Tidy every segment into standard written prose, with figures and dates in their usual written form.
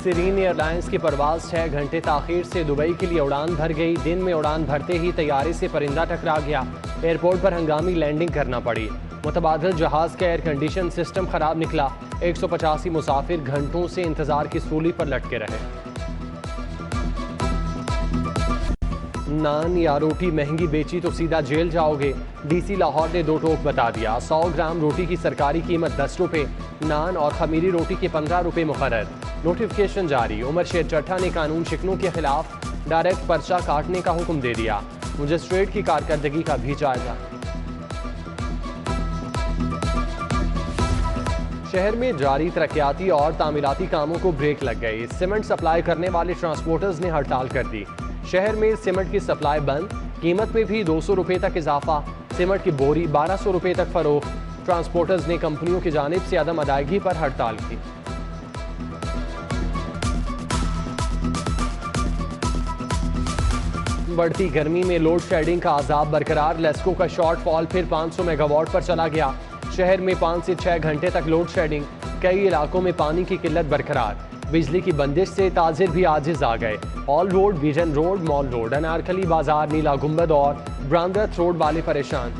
Sirin airlines की परवाज 6 घंटे ताखीर से दुबई के लिए उड़ान भर गई। दिन में उड़ान भरते ही तैयारे से परिंदा टकरा गया। एयरपोर्ट पर हंगामी लैंडिंग करना पड़ी। मुतबादिल जहाज का एयर कंडीशन सिस्टम खराब निकला। 185 मुसाफिर घंटों से इंतजार की सूली पर लटके रहे। नान या रोटी महंगी बेची तो सीधा जेल जाओगे, डीसी लाहौर ने दो टोक बता दिया। 100 ग्राम रोटी की सरकारी कीमत 10 रुपये, नान और खमीरी रोटी के 15 रुपये मुकर्रर। नोटिफिकेशन जारी। उमर शेर चट्टा ने कानून शिकनों के खिलाफ डायरेक्ट पर्चा काटने का हुक्म दे दिया। मजिस्ट्रेट की कारकर्दगी का भी जायजा। शहर में जारी तरक्याती और तामीलाती कामों को ब्रेक लग गई। सीमेंट सप्लाई करने वाले ट्रांसपोर्टर्स ने हड़ताल कर दी। शहर में सीमेंट की सप्लाई बंद। कीमत में भी 200 रुपये तक इजाफा। सीमेंट की बोरी 1200 रुपये तक फरोख्त। ट्रांसपोर्टर्स ने कंपनियों की जानिब से अदम अदायगी पर हड़ताल की। बढ़ती गर्मी में लोड शेडिंग का अजाब बरकरार। लेस्को का शॉर्टफॉल फिर 500 मेगावाट पर चला गया। शहर में 5 से 6 घंटे तक लोड शेडिंग। कई इलाकों में पानी की किल्लत बरकरार। बिजली की बंदिश से ताजिर भी आजिज आ गए। All road, vision road, mall road, Anarkali बाजार, नीला गुंबद और ब्रांदरथ रोड वाले परेशान।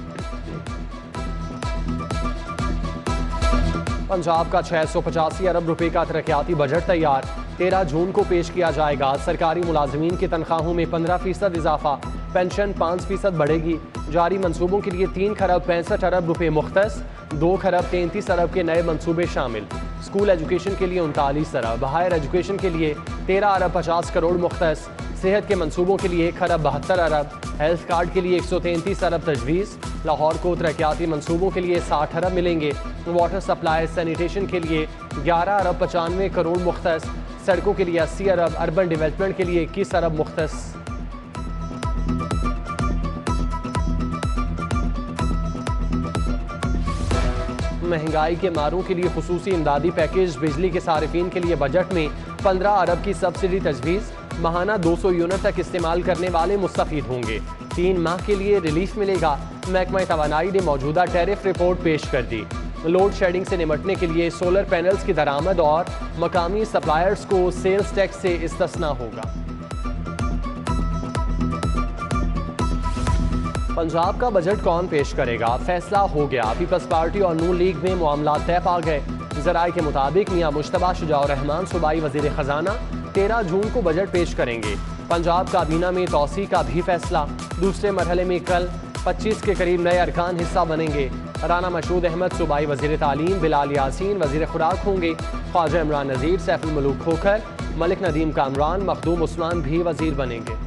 पंजाब का 685 अरब रुपए का तरक्याती बजट तैयार। 13 जून को पेश किया जाएगा। सरकारी मुलाजमीन की तनख्वाहों में 15% इजाफा। पेंशन 5% बढ़ेगी। जारी मंसूबों के लिए 3 खरब 65 अरब रुपए मुख्तस। 2 खरब 33 अरब के नए मंसूबे शामिल। स्कूल एजुकेशन के लिए 39 अरब। हायर एजुकेशन के लिए 13 अरब 50 करोड़ मुख्तस। सेहत के मंसूबों के लिए 1 खरब 72 अरब। हेल्थ कार्ड के लिए 133 अरब तजवीज़। लाहौर को तरक्याती मंसूबों के लिए 60 अरब मिलेंगे। वाटर सप्लाई सैनिटेशन के लिए 11 अरब 95 करोड़ मुख्तस। सड़कों के लिए 80 अरब। अर्बन डेवलपमेंट के लिए 21 अरब मुख्तस। महंगाई के मारों के लिए खुसूसी इमदादी पैकेज। बिजली के सारिफीन के लिए बजट में 15 अरब की सब्सिडी तजवीज़। माहाना 200 यूनिट तक इस्तेमाल करने वाले मुस्तफीद होंगे। 3 माह के लिए रिलीफ मिलेगा। महकमा तवानाई ने मौजूदा टैरिफ रिपोर्ट पेश कर दी। लोड शेडिंग से निपटने के लिए सोलर पैनल्स की दरामद और मकामी सप्लायर्स को सेल्स टैक्स से इस्तिस्ना होगा। पंजाब का बजट कौन पेश करेगा, फैसला हो गया। पीपल्स पार्टी और नून लीग में मामला तय पा गए। जराए के मुताबिक मियां मुश्तबा शुजाउर रहमान सूबाई वजीर खजाना 13 जून को बजट पेश करेंगे। पंजाब काबीना में तौसी का भी फैसला। दूसरे मरहले में कल 25 के करीब नए अरकान हिस्सा बनेंगे। राना मशहूद अहमद सूबाई वजीर तालीम, बिलाल यासीन वजीर खुराक होंगे। ख्वाजा इमरान नज़ीर, सैफुल मलूक खोखर, मलिक नदीम कामरान, मखदूम उस्मान भी वजीर बनेंगे।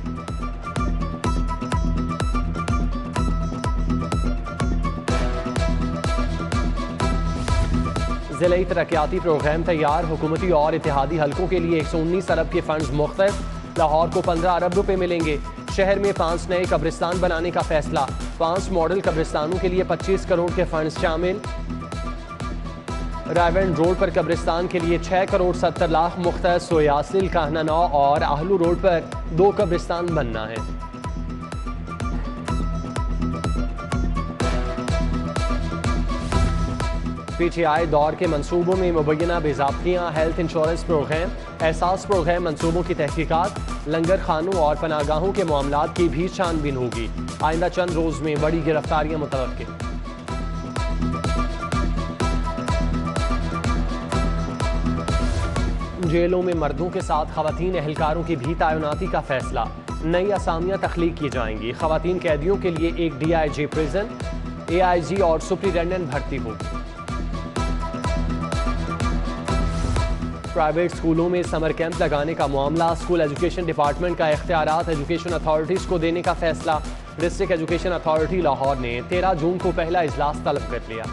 ज़िले तरक्याती प्रोग्राम तैयार। हुकूमती और इत्तेहादी हलकों के लिए 119 अरब के फंड्स मुख्तस। लाहौर को 15 अरब रुपए मिलेंगे। शहर में 5 नए कब्रिस्तान बनाने का फैसला। 5 मॉडल कब्रिस्तानों के लिए 25 करोड़ के फंड्स शामिल। रायवेंड रोड पर कब्रिस्तान के लिए 6 करोड़ 70 लाख मुख्तस। सोयासिल, काहना नौ और आहलू रोड पर 2 कब्रिस्तान बनना है। PTI दौर के मंसूबों में मुबैना बेज़ाब्तियाँ। हेल्थ इंश्योरेंस प्रोग्राम, एहसास प्रोग्राम मंसूबों की तहकीकात। लंगर खानों और पनागाहों के मामलात की भी छानबीन होगी। आइंदा चंद रोज में बड़ी गिरफ्तारियां मुतवक्किल। जेलों में मर्दों के साथ खवातीन एहलकारों की भी तैनाती का फैसला। नई असामियां तख्लीक की जाएंगी। खवातीन कैदियों के लिए एक DIG प्रिजन, AIG और सुप्रिटेंडेंट भर्ती होगी। प्राइवेट स्कूलों में समर कैंप लगाने का मामला। स्कूल एजुकेशन डिपार्टमेंट का इख्तियारात एजुकेशन अथॉरिटीज़ को देने का फैसला। डिस्ट्रिक्ट एजुकेशन अथॉरिटी लाहौर ने 13 जून को पहला इजलास तलब कर लिया।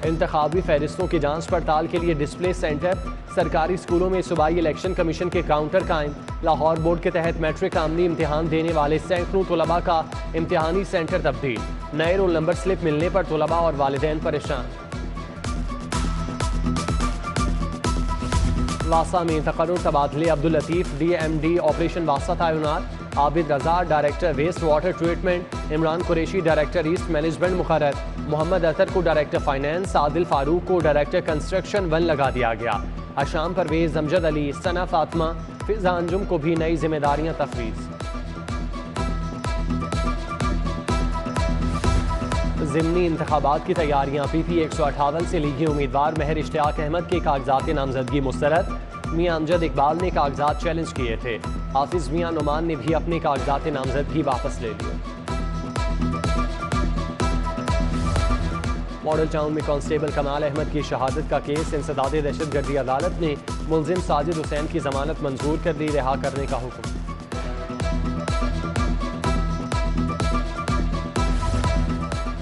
इंतखाबी फहरिस्तों की जांच पड़ताल के लिए डिस्प्ले सेंटर। सरकारी स्कूलों में सूबाई इलेक्शन कमीशन के काउंटर कायम। लाहौर बोर्ड के तहत मैट्रिक आमनी इम्तिहान देने वाले सैकड़ों तलबा का इम्तिहानी सेंटर तब्दील। नए रोल नंबर स्लिप मिलने पर तलबा और वालिदैन परेशान। वासा में तकर्रुर तबादले। अब्दुल लतीफ DMD ऑपरेशन वासा तैनात। Abid Raza director waste water treatment, Imran Qureshi director east management मुकर्रर, मोहम्मद अतर को डायरेक्टर फाइनेंस, आदिल फारूक को डायरेक्टर कंस्ट्रक्शन 1 लगा दिया गया। अशाम परवेज, अमजद अली, सना फातिमा, फिजा अंजुम को भी नई जिम्मेदारियां तफवीज़। ज़िमनी इंतखाबात की तैयारियां, PP 158 से लीगी उम्मीदवार महर इश्तियाक अहमद के कागजात नामजदगी मुस्तरद। मियां अमजद इकबाल ने कागजात चैलेंज किए थे। हाफिज मियां नुमान ने भी अपने कागजात नामजदगी वापस ले लिए। मॉडल टाउन में कांस्टेबल कमाल अहमद की शहादत का केस, इंसदाद दहशतगर्दी अदालत ने मुलजिम साजिद हुसैन की जमानत मंजूर कर दी, रिहा करने का हुक्म।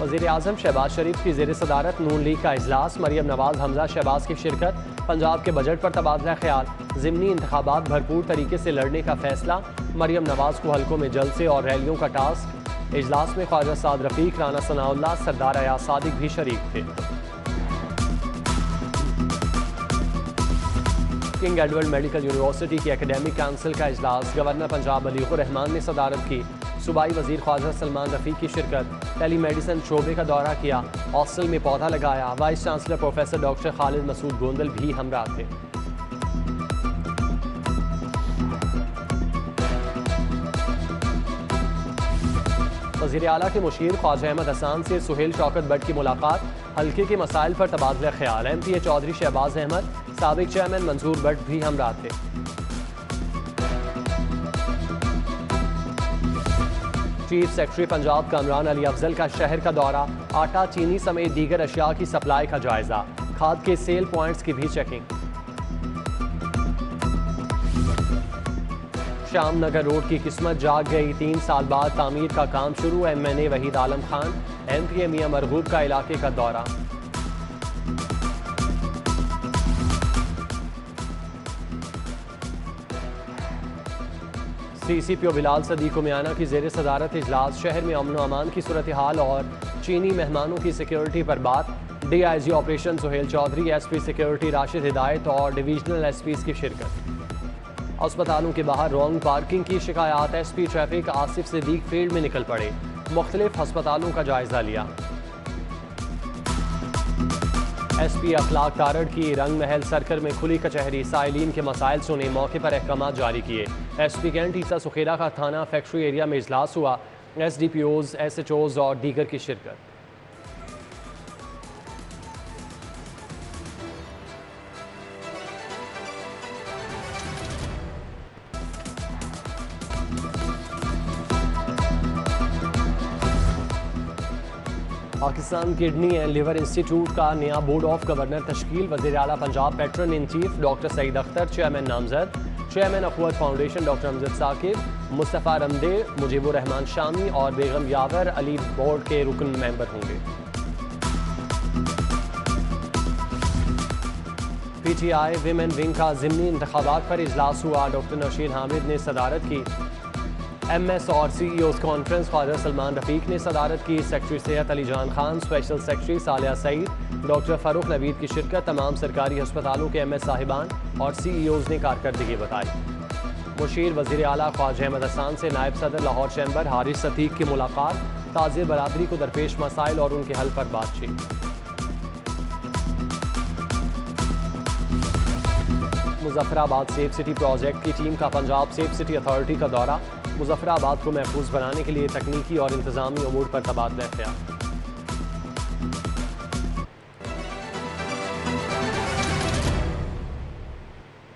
वज़ीर आज़म शहबाज शरीफ की ज़ेर सदारत नून लीग का इजलास, मरियम नवाज, हमजा शहबाज की शिरकत, पंजाब के बजट पर तबादला ख्याल, ज़िमनी इंतखाबात भरपूर तरीके से लड़ने का फैसला, मरियम नवाज को हल्कों में जलसे और रैलियों का टास्क। इजलास में ख्वाजा साद रफ़ीक, राना सनाउल्लाह, सरदार अयाज सादिक भी शरीक थे। किंग एडवर्ड मेडिकल यूनिवर्सिटी की एकेडमिक काउंसिल का इजलास, गवर्नर पंजाब अलीकुर रहमान ने सदारत की, सूबाई वजीर ख्वाजा सलमान रफ़ीक की शिरकत, टेली मेडिसन शोबे का दौरा किया, हॉस्टल में पौधा लगाया, vice chancellor professor doctor Khalid Masood Gondal भी हमरा थे। वज़ीर आला के मुशीर ख्वाजा अहमद हसान से सुहेल शौकत बट की मुलाकात, हल्के के मसाइल पर तबादला ख्याल, MPA चौधरी शहबाज अहमद, साबिक चेयरमैन मंसूर बट भी हमरा थे। चीफ सेक्रेटरी पंजाब कामरान अली अफजल का शहर का दौरा, आटा, चीनी समेत दीगर अशिया की सप्लाई का जायजा, खाद के सेल पॉइंट्स की भी चेकिंग। श्याम नगर रोड की किस्मत जाग गई, 3 साल बाद तामीर का काम शुरू, MNA वहीद आलम खान, MPA मियां मरगूब का इलाके का दौरा। CCPO बिलाल सदीक मियाना की ज़ेर सदारत इजलास, शहर में अमन व अमान की सूरत हाल और चीनी मेहमानों की सिक्योरिटी पर बात। DIG operation Suhail Chaudhry, SP security Rashid Hidayat और डिवीजनल SPs की शिरकत। अस्पतालों के बाहर रॉन्ग पार्किंग की शिकायत, SP traffic Asif Siddique field में निकल पड़े, मुख्तलिफ अस्पतालों का जायजा लिया। SP अखलाक तारड़ की रंग महल सर्कल में खुली कचहरी, साइलिन के मसाइल सुने, मौके पर अहकाम जारी किए। SP कैंट ईसा सुखेरा का थाना फैक्ट्री एरिया में इजलास हुआ, SDPOs, SHOs और दीगर की शिरकत। Pakistan kidney and liver institute का नया बोर्ड ऑफ गवर्नर तश्कील, वज़ीर आला Punjab patron in chief doctor Saeed Akhtar chairman नामजद, chairman Akhuwat foundation doctor Amjad Saqib, Mustafa Ramday, Mujibur Rehman Shami और बेगम यावर अली बोर्ड के रुकन मेंबर होंगे। PTI विमेन विंग का ज़िमनी इंतखाबात पर इजलास हुआ, डॉक्टर नौशीन हामिद ने सदारत की। MS और CEOs कॉन्फ्रेंस, ख्वाजा सलमान रफ़ीक ने सदारत की। सेक्रेटरी सेहत Ali Jan Khan, special secretary Saliya Saeed, doctor Farooq Naveed की शिरकत। तमाम सरकारी अस्पतालों के MS साहिबान और CEOs ने कारकर्दगी बताई। मुशीर वज़ीर आला ख्वाजा अहमद हसान से नायब सदर लाहौर चैम्बर हारिस सतीक की मुलाकात, ताज़िर बरादरी को दरपेश मसाइल और उनके हल पर बातचीत। मुजफ्फराबाद सेफ सिटी प्रोजेक्ट की टीम का पंजाब सेफ सिटी अथॉरिटी का दौरा, मुजफ्फराबाद को महफूज बनाने के लिए तकनीकी और इंतजामी अमूर पर तबादला ख्याल।